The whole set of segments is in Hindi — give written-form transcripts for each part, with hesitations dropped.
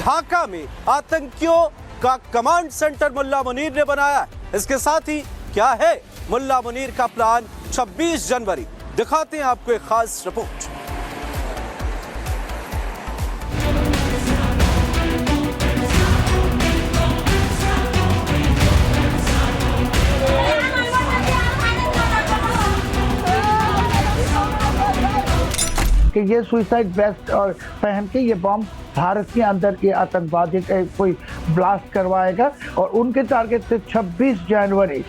ढाका में आतंकियों का कमांड सेंटर मुल्ला मुनीर ने बनाया है। इसके साथ ही क्या है मुल्ला मुनीर का प्लान 26 जनवरी, दिखाते हैं आपको एक खास रिपोर्ट। कि ये सुइसाइड वेस्ट और पहन के ये बॉम्ब भारत के अंदर के आतंकवादी कोई ब्लास्ट करवाएगा और उनके टारगेट थे 26 जनवरी।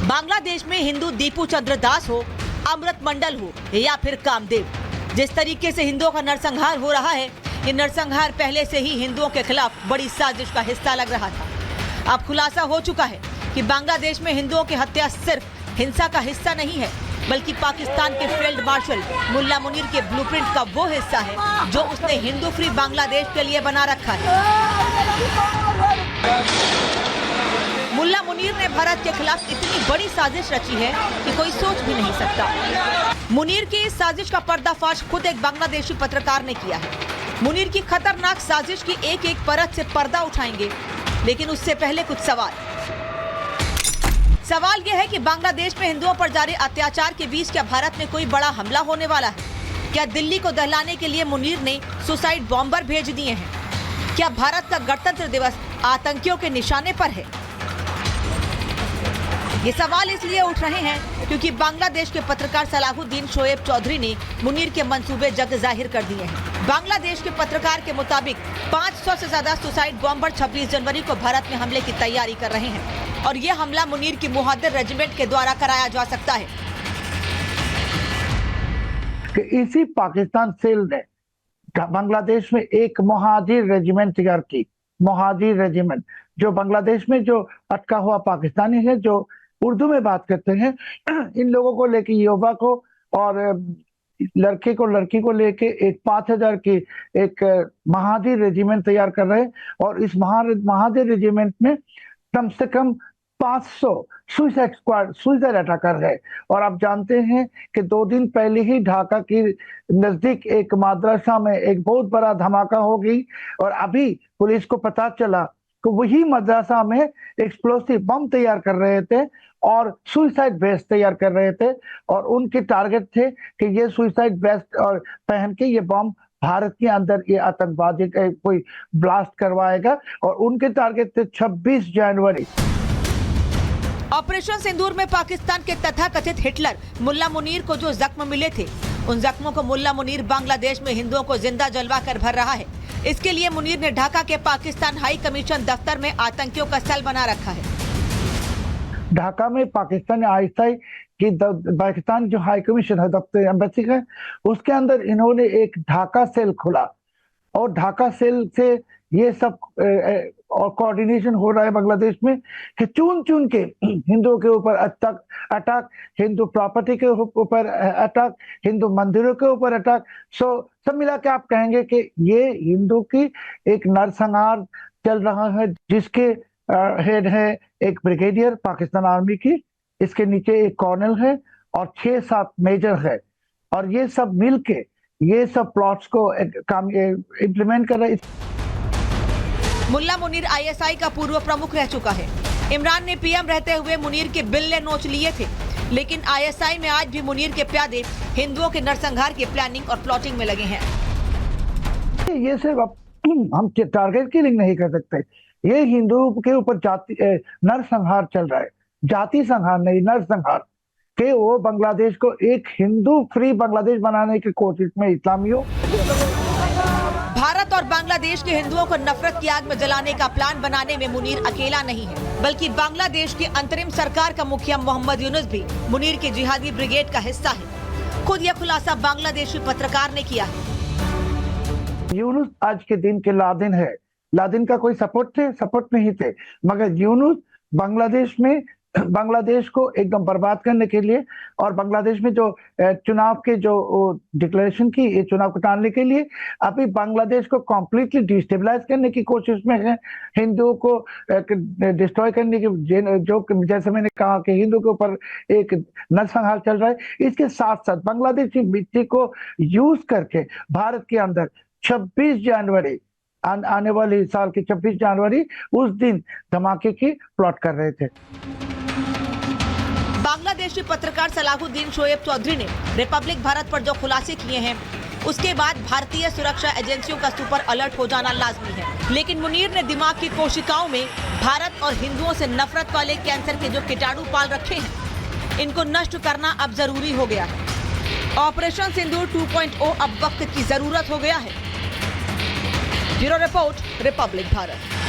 बांग्लादेश में हिंदू दीपू चंद्र दास हो, अमृत मंडल हो या फिर कामदेव, जिस तरीके से हिंदुओं का नरसंहार हो रहा है, ये नरसंहार पहले से ही हिंदुओं के खिलाफ बड़ी साजिश का हिस्सा लग रहा था। अब खुलासा हो चुका है कि बांग्लादेश में हिंदुओं की हत्या सिर्फ हिंसा का हिस्सा नहीं है, बल्कि पाकिस्तान के फील्ड मार्शल मुल्ला मुनीर के ब्लूप्रिंट का वो हिस्सा है जो उसने हिंदू फ्री बांग्लादेश के लिए बना रखा है। मुल्ला मुनीर ने भारत के खिलाफ इतनी बड़ी साजिश रची है कि कोई सोच भी नहीं सकता। मुनीर की इस साजिश का पर्दाफाश खुद एक बांग्लादेशी पत्रकार ने किया है। मुनीर की खतरनाक साजिश की एक एक परत से पर्दा उठाएंगे, लेकिन उससे पहले कुछ सवाल यह है कि बांग्लादेश में हिंदुओं पर जारी अत्याचार के बीच क्या भारत में कोई बड़ा हमला होने वाला है? क्या दिल्ली को दहलाने के लिए मुनीर ने सुसाइड बॉम्बर भेज दिए हैं? क्या भारत का गणतंत्र दिवस आतंकियों के निशाने पर है? ये सवाल इसलिए उठ रहे हैं क्योंकि बांग्लादेश के पत्रकार सलाहुद्दीन शोएब चौधरी ने मुनीर के मंसूबे जग जाहिर कर दिए हैं। बांग्लादेश के पत्रकार के मुताबिक 500 से ज्यादा सुसाइड बॉम्बर 26 जनवरी को भारत में हमले की तैयारी कर रहे हैं और ये हमला मुनीर की मुहाजिर रेजिमेंट के द्वारा कराया जा सकता है। कि इसी पाकिस्तान सेल ने बांग्लादेश में एक मुहाजिर रेजिमेंट तैयार की। मुहाजिर रेजिमेंट जो बांग्लादेश में जो अटका हुआ पाकिस्तानी है, जो उर्दू में बात करते हैं, इन लोगों को लेके, युवा को और लड़के को लड़की को लेके एक 5000 की एक महाजिर रेजिमेंट तैयार कर रहे हैं और इस महाजिर रेजिमेंट में कम से कम 500 सुइसाइड स्क्वाड, सुइसाइड अटैकर है। और आप जानते हैं कि 2 दिन पहले ही ढाका के नजदीक एक मदरसा में एक बहुत बड़ा धमाका हो गई और अभी पुलिस को पता चला कि वही मदरसा में एक्सप्लोसिव बम तैयार कर रहे थे और सुइसाइड वेस्ट तैयार कर रहे थे और उनके टारगेट थे कि ये सुइसाइड वेस्ट और पहन के ये बम भारत के अंदर ये आतंकवादी कोई ब्लास्ट करवाएगा और उनके टारगेट थे 26 जनवरी। ऑपरेशन सिंदूर में पाकिस्तान के तथाकथित हिटलर मुल्ला मुनीर को जो जख्म मिले थे, उन जख्मों को मुल्ला मुनीर बांग्लादेश में हिंदुओं को जिंदा जलवा कर भर रहा है। इसके लिए मुनीर ने ढाका के पाकिस्तान हाई कमीशन दफ्तर में आतंकियों का सेल बना रखा है। ढाका में पाकिस्तान आईएसआई की पाकिस्तान जो हाई कमीशन है, दफ्तर एम्बेसी का, उसके अंदर इन्होंने एक ढाका सेल खोला और ढाका सेल से ये सब और कोऑर्डिनेशन हो रहा है बांग्लादेश में कि चुन चुन के हिंदुओं के ऊपर अटैक, हिंदू प्रॉपर्टी के ऊपर अटैक, हिंदू मंदिरों के ऊपर अटैक। सब मिला के आप कहेंगे कि ये हिंदू की एक नरसंहार चल रहा है, जिसके हेड है एक ब्रिगेडियर पाकिस्तान आर्मी की, इसके नीचे एक कर्नल है और 6-7 मेजर है और ये सब मिलके ये सब प्लॉट्स को इम्प्लीमेंट कर रहे हैं। मुल्ला मुनीर आईएसआई का पूर्व प्रमुख रह चुका है। इमरान ने पीएम रहते हुए मुनीर के बिल्ले नोच लिए थे, लेकिन आईएसआई में आज भी मुनीर के प्यादे हिंदुओं के नरसंहार की प्लानिंग और प्लॉटिंग में लगे हैं। ये सिर्फ हम टारगेट किलिंग नहीं कर सकते, ये हिंदुओं के ऊपर जाति नरसंहार चल रहा है, जाति संहार नहीं, नरसंहार के वो बांग्लादेश को एक हिंदू फ्री बांग्लादेश बनाने की कोशिश में इस्लामियों। भारत और बांग्लादेश के हिंदुओं को नफरत की आग में जलाने का प्लान बनाने में मुनीर अकेला नहीं है, बल्कि बांग्लादेश की अंतरिम सरकार का मुखिया मोहम्मद यूनुस भी मुनीर की जिहादी ब्रिगेड का हिस्सा है। खुद यह खुलासा बांग्लादेशी पत्रकार ने किया है। यूनुस आज के दिन के लादेन है। लादेन का कोई सपोर्ट नहीं थे, मगर यूनुस बांग्लादेश में बांग्लादेश को एकदम बर्बाद करने के लिए और बांग्लादेश में जो चुनाव के जो डिक्लेरेशन की, ये चुनाव को टालने के लिए अभी बांग्लादेश को कम्प्लीटली डिस्टेबलाइज करने की कोशिश में है, हिंदुओं को डिस्ट्रॉय करने की, जो जैसे मैंने कहा कि हिंदू के ऊपर एक नरसंहार चल रहा है। इसके साथ साथ बांग्लादेश की मिट्टी को यूज करके भारत के अंदर 26 जनवरी आने वाले साल की 26 जनवरी उस दिन धमाके की प्लॉट कर रहे थे। बांग्लादेशी पत्रकार सलाहुद्दीन शोएब चौधरी ने रिपब्लिक भारत पर जो खुलासे किए हैं, उसके बाद भारतीय सुरक्षा एजेंसियों का सुपर अलर्ट हो जाना लाजमी है। लेकिन मुनीर ने दिमाग की कोशिकाओं में भारत और हिंदुओं से नफरत वाले कैंसर के जो कीटाणु पाल रखे हैं, इनको नष्ट करना अब जरूरी हो गया है। ऑपरेशन सिंदूर 2.0 अब वक्त की जरूरत हो गया है। Bureau report, Republic Bharat.